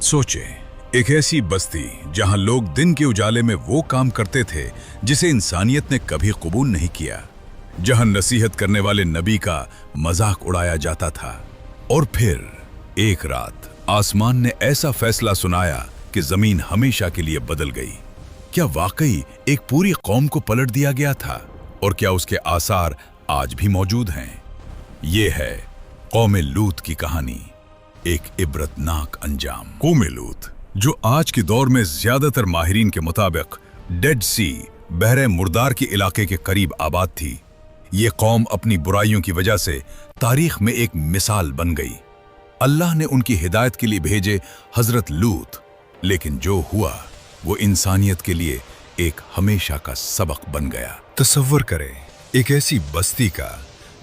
सोचें, एक ऐसी बस्ती जहां लोग दिन के उजाले में वो काम करते थे जिसे इंसानियत ने कभी कबूल नहीं किया, जहां नसीहत करने वाले नबी का मजाक उड़ाया जाता था। और फिर एक रात आसमान ने ऐसा फैसला सुनाया कि जमीन हमेशा के लिए बदल गई। क्या वाकई एक पूरी कौम को पलट दिया गया था? और क्या उसके आसार आज भी मौजूद हैं? ये है कौमे लूत की कहानी, एक इबरतनाक अंजाम। कौमे लूत, जो आज के दौर में ज्यादातर माहिरीन के मुताबिक डेड सी, बहरे मुर्दार के इलाके के करीब आबाद थी, ये कौम अपनी बुराइयों की वजह से तारीख में एक मिसाल बन गई। अल्लाह ने उनकी हिदायत के लिए भेजे हजरत लूत, लेकिन जो हुआ वो इंसानियत के लिए एक हमेशा का सबक बन गया। तसव्वुर करें एक ऐसी बस्ती का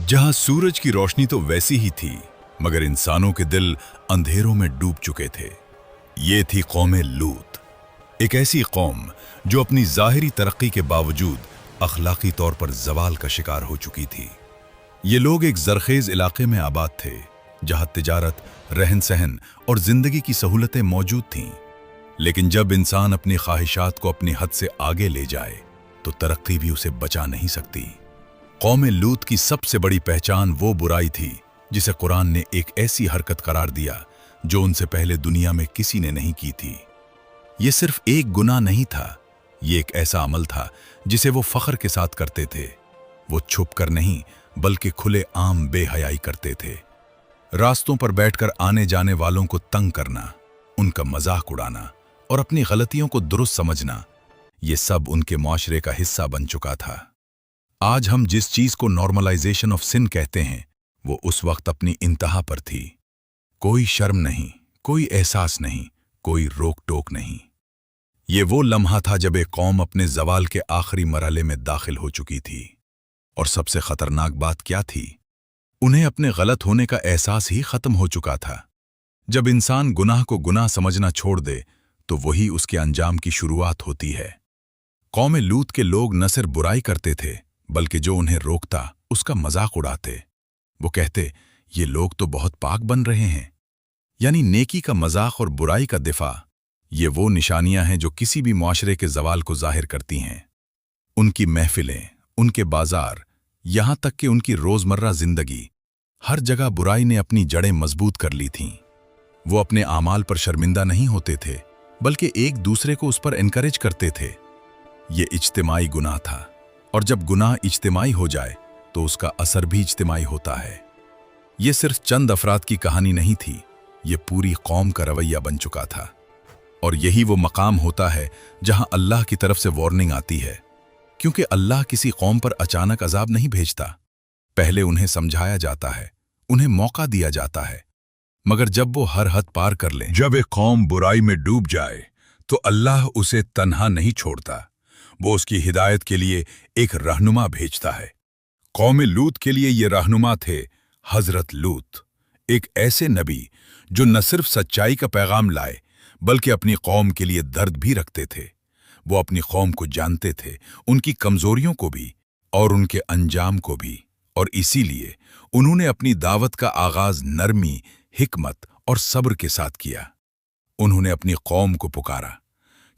जहां सूरज की रोशनी तो वैसी ही थी, मगर इंसानों के दिल अंधेरों में डूब चुके थे। ये थी कौमे लूत, एक ऐसी कौम जो अपनी जाहिरी तरक्की के बावजूद अखलाकी तौर पर जवाल का शिकार हो चुकी थी। ये लोग एक जरखेज इलाके में आबाद थे जहां तिजारत, रहन सहन और जिंदगी की सहूलतें मौजूद थीं। लेकिन जब इंसान अपनी ख्वाहिशात को अपनी हद से आगे ले जाए तो तरक्की भी उसे बचा नहीं सकती। कौमे लूत की सबसे बड़ी पहचान वो बुराई थी जिसे कुरान ने एक ऐसी हरकत करार दिया जो उनसे पहले दुनिया में किसी ने नहीं की थी। ये सिर्फ एक गुनाह नहीं था, ये एक ऐसा अमल था जिसे वो फख्र के साथ करते थे। वो छुप कर नहीं बल्कि खुले आम बेहयाई करते थे। रास्तों पर बैठकर आने जाने वालों को तंग करना, उनका मजाक उड़ाना और अपनी गलतियों को दुरुस्त समझना, ये सब उनके मुआशरे का हिस्सा बन चुका था। आज हम जिस चीज को नॉर्मलाइजेशन ऑफ सिन कहते हैं, वो उस वक्त अपनी इंतहा पर थी। कोई शर्म नहीं, कोई एहसास नहीं, कोई रोक टोक नहीं। ये वो लम्हा था जब एक कौम अपने जवाल के आखिरी मरहले में दाखिल हो चुकी थी। और सबसे खतरनाक बात क्या थी? उन्हें अपने गलत होने का एहसास ही खत्म हो चुका था। जब इंसान गुनाह को गुनाह समझना छोड़ दे तो वही उसके अंजाम की शुरुआत होती है। कौमे लूत के लोग न सिर्फ बुराई करते थे बल्कि जो उन्हें रोकता उसका मजाक उड़ाते। वो कहते, ये लोग तो बहुत पाक बन रहे हैं। यानी नेकी का मजाक और बुराई का दिफा, ये वो निशानियां हैं जो किसी भी मुआशरे के जवाल को जाहिर करती हैं। उनकी महफिलें, उनके बाजार, यहां तक कि उनकी रोजमर्रा जिंदगी, हर जगह बुराई ने अपनी जड़ें मजबूत कर ली थीं। वो अपने आमाल पर शर्मिंदा नहीं होते थे बल्कि एक दूसरे को उस पर एनकरेज करते थे। ये इज्तिमाई गुनाह था, और जब गुनाह इज्तिमाई हो जाए तो उसका असर भी इज्तिमाई होता है। ये सिर्फ चंद अफराद की कहानी नहीं थी, ये पूरी कौम का रवैया बन चुका था। और यही वो मकाम होता है जहां अल्लाह की तरफ से वार्निंग आती है, क्योंकि अल्लाह किसी कौम पर अचानक अजाब नहीं भेजता। पहले उन्हें समझाया जाता है, उन्हें मौका दिया जाता है, मगर जब वो हर हद पार कर लें, जब एक कौम बुराई में डूब जाए तो अल्लाह उसे तन्हा नहीं छोड़ता। वो उसकी हिदायत के लिए एक रहनुमा भेजता है। कौमे लूत के लिए ये रहनुमा थे हजरत लूत, एक ऐसे नबी जो न सिर्फ सच्चाई का पैगाम लाए बल्कि अपनी कौम के लिए दर्द भी रखते थे। वो अपनी कौम को जानते थे, उनकी कमजोरियों को भी और उनके अंजाम को भी, और इसीलिए उन्होंने अपनी दावत का आगाज नरमी, हिकमत और सब्र के साथ किया। उन्होंने अपनी कौम को पुकारा,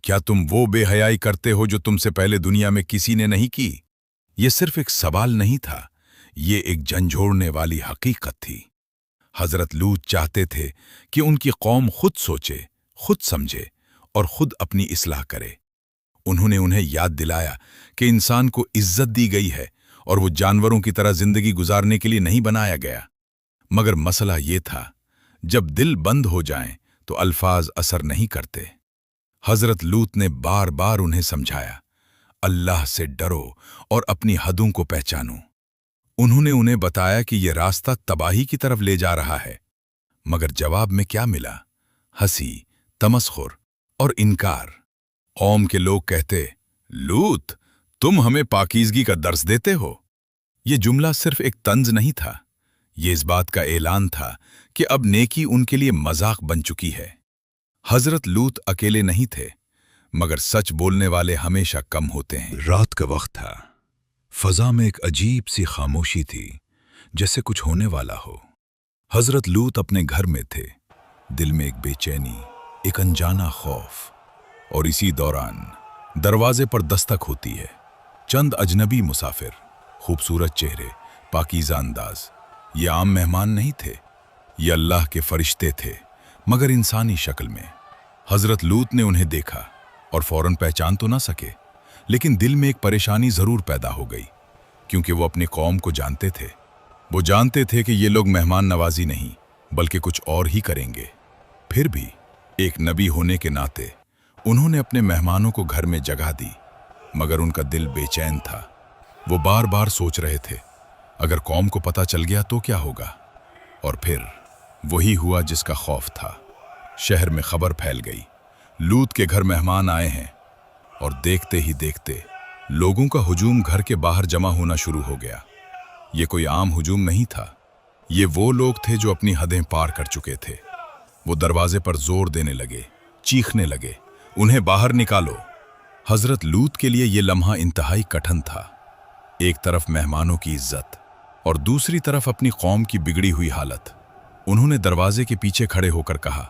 क्या तुम वो बेहयाई करते हो जो तुमसे पहले दुनिया में किसी ने नहीं की? ये सिर्फ एक सवाल नहीं था, ये एक झंझोड़ने वाली हकीकत थी। हजरत लूत चाहते थे कि उनकी कौम खुद सोचे, खुद समझे और खुद अपनी इस्लाह करे। उन्होंने उन्हें याद दिलाया कि इंसान को इज्जत दी गई है और वो जानवरों की तरह जिंदगी गुजारने के लिए नहीं बनाया गया। मगर मसला ये था, जब दिल बंद हो जाएं तो अल्फाज असर नहीं करते। हजरत लूत ने बार बार उन्हें समझाया, अल्लाह से डरो और अपनी हदों को पहचानो। उन्होंने उन्हें बताया कि यह रास्ता तबाही की तरफ ले जा रहा है, मगर जवाब में क्या मिला? हंसी, तमस्खुर और इनकार। कौम के लोग कहते, लूत, तुम हमें पाकीज़गी का दर्स देते हो। ये जुमला सिर्फ एक तंज नहीं था, ये इस बात का ऐलान था कि अब नेकी उनके लिए मजाक बन चुकी है। हजरत लूत अकेले नहीं थे, मगर सच बोलने वाले हमेशा कम होते हैं। रात का वक्त था, फजा में एक अजीब सी खामोशी थी, जैसे कुछ होने वाला हो। हजरत लूत अपने घर में थे, दिल में एक बेचैनी, एक अनजाना खौफ। और इसी दौरान दरवाजे पर दस्तक होती है। चंद अजनबी मुसाफिर, खूबसूरत चेहरे, पाकीज़ा अंदाज। ये आम मेहमान नहीं थे, ये अल्लाह के फरिश्ते थे, मगर इंसानी शक्ल में। हजरत लूत ने उन्हें देखा और फौरन पहचान तो ना सके, लेकिन दिल में एक परेशानी जरूर पैदा हो गई, क्योंकि वो अपनी कौम को जानते थे। वो जानते थे कि ये लोग मेहमान नवाजी नहीं बल्कि कुछ और ही करेंगे। फिर भी एक नबी होने के नाते उन्होंने अपने मेहमानों को घर में जगह दी, मगर उनका दिल बेचैन था। वो बार बार सोच रहे थे, अगर कौम को पता चल गया तो क्या होगा। और फिर वही हुआ जिसका खौफ था। शहर में खबर फैल गई, लूत के घर मेहमान आए हैं। और देखते ही देखते लोगों का हुजूम घर के बाहर जमा होना शुरू हो गया। ये कोई आम हुजूम नहीं था, ये वो लोग थे जो अपनी हदें पार कर चुके थे। वो दरवाजे पर जोर देने लगे, चीखने लगे, उन्हें बाहर निकालो। हजरत लूत के लिए ये लम्हा इंतहाई कठिन था। एक तरफ मेहमानों की इज्जत और दूसरी तरफ अपनी कौम की बिगड़ी हुई हालत। उन्होंने दरवाजे के पीछे खड़े होकर कहा,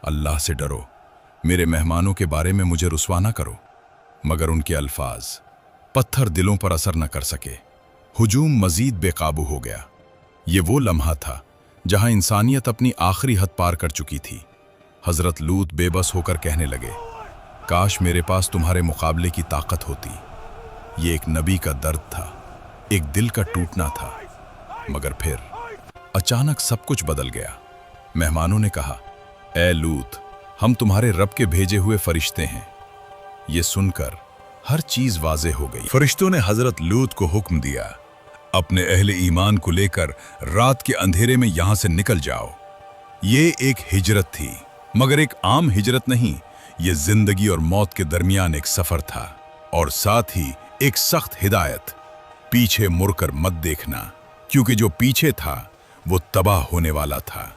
अल्लाह से डरो, मेरे मेहमानों के बारे में मुझे रुस्वा ना करो। मगर उनके अल्फाज पत्थर दिलों पर असर न कर सके। हुजूम मजीद बेकाबू हो गया। ये वो लम्हा था जहां इंसानियत अपनी आखिरी हद पार कर चुकी थी। हजरत लूत बेबस होकर कहने लगे, काश मेरे पास तुम्हारे मुकाबले की ताकत होती। ये एक नबी का दर्द था, एक दिल का टूटना था। मगर फिर अचानक सब कुछ बदल गया। मेहमानों ने कहा, ए लूत, हम तुम्हारे रब के भेजे हुए फरिश्ते हैं। ये सुनकर हर चीज वाजे हो गई। फरिश्तों ने हजरत लूत को हुक्म दिया, अपने अहले ईमान को लेकर रात के अंधेरे में यहां से निकल जाओ। ये एक हिजरत थी, मगर एक आम हिजरत नहीं। ये जिंदगी और मौत के दरमियान एक सफर था, और साथ ही एक सख्त हिदायत, पीछे मुड़कर मत देखना, क्योंकि जो पीछे था वो तबाह होने वाला था।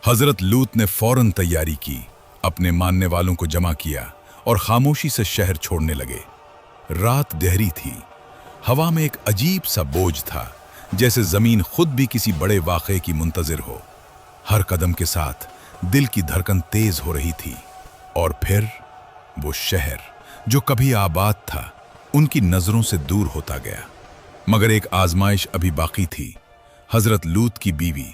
हजरत लूत ने फौरन तैयारी की, अपने मानने वालों को जमा किया और खामोशी से शहर छोड़ने लगे। रात गहरी थी, हवा में एक अजीब सा बोझ था, जैसे जमीन खुद भी किसी बड़े वाक़े की मुंतजिर हो। हर कदम के साथ दिल की धड़कन तेज हो रही थी। और फिर वो शहर जो कभी आबाद था उनकी नजरों से दूर होता गया। मगर एक आजमाइश अभी बाकी थी। हजरत लूत की बीवी,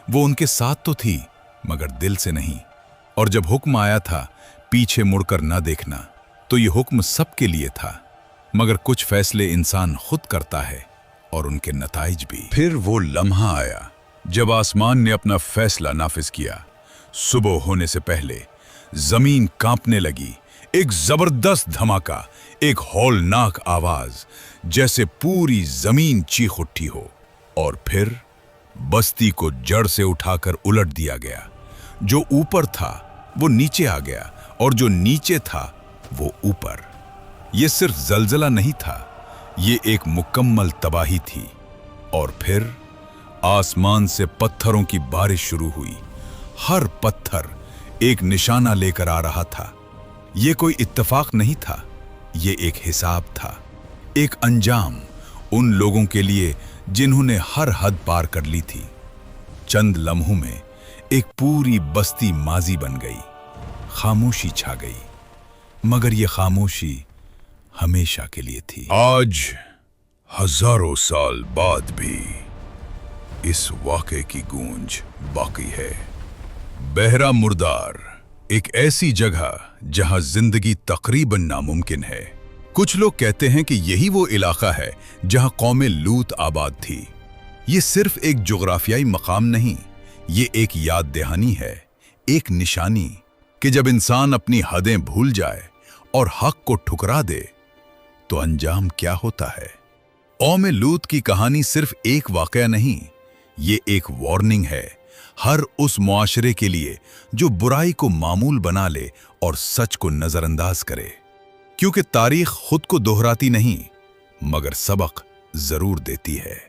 वो उनके साथ तो थी मगर दिल से नहीं। और जब हुक्म आया था पीछे मुड़कर न देखना, तो ये हुक्म सबके लिए था। मगर कुछ फैसले इंसान खुद करता है और उनके नताइज भी। फिर वो लम्हा आया जब आसमान ने अपना फैसला नाफिज किया। सुबह होने से पहले जमीन कांपने लगी। एक जबरदस्त धमाका, एक हौलनाक आवाज, जैसे पूरी जमीन चीख उठी हो। और फिर बस्ती को जड़ से उठाकर उलट दिया गया। जो ऊपर था वो नीचे आ गया, और जो नीचे था वो ऊपर। ये सिर्फ जलजला नहीं था, ये एक मुकम्मल तबाही थी। और फिर आसमान से पत्थरों की बारिश शुरू हुई। हर पत्थर एक निशाना लेकर आ रहा था। ये कोई इत्तेफाक नहीं था, ये एक हिसाब था, एक अंजाम उन लोगों के लिए जिन्होंने हर हद पार कर ली थी। चंद लम्हों में एक पूरी बस्ती माजी बन गई। खामोशी छा गई, मगर ये खामोशी हमेशा के लिए थी। आज हजारों साल बाद भी इस वाक़े की गूंज बाकी है। बहरा मुर्दार, एक ऐसी जगह जहां जिंदगी तकरीबन नामुमकिन है। कुछ लोग कहते हैं कि यही वो इलाका है जहां कौम लूत आबाद थी। ये सिर्फ एक जुग्राफियाई मकाम नहीं, ये एक याद दहानी है, एक निशानी कि जब इंसान अपनी हदें भूल जाए और हक को ठुकरा दे तो अंजाम क्या होता है। कौम लूत की कहानी सिर्फ एक वाकया नहीं, ये एक वार्निंग है हर उस मुआशरे के लिए जो बुराई को मामूल बना ले और सच को नजरअंदाज करे। क्योंकि तारीख खुद को दोहराती नहीं, मगर सबक जरूर देती है।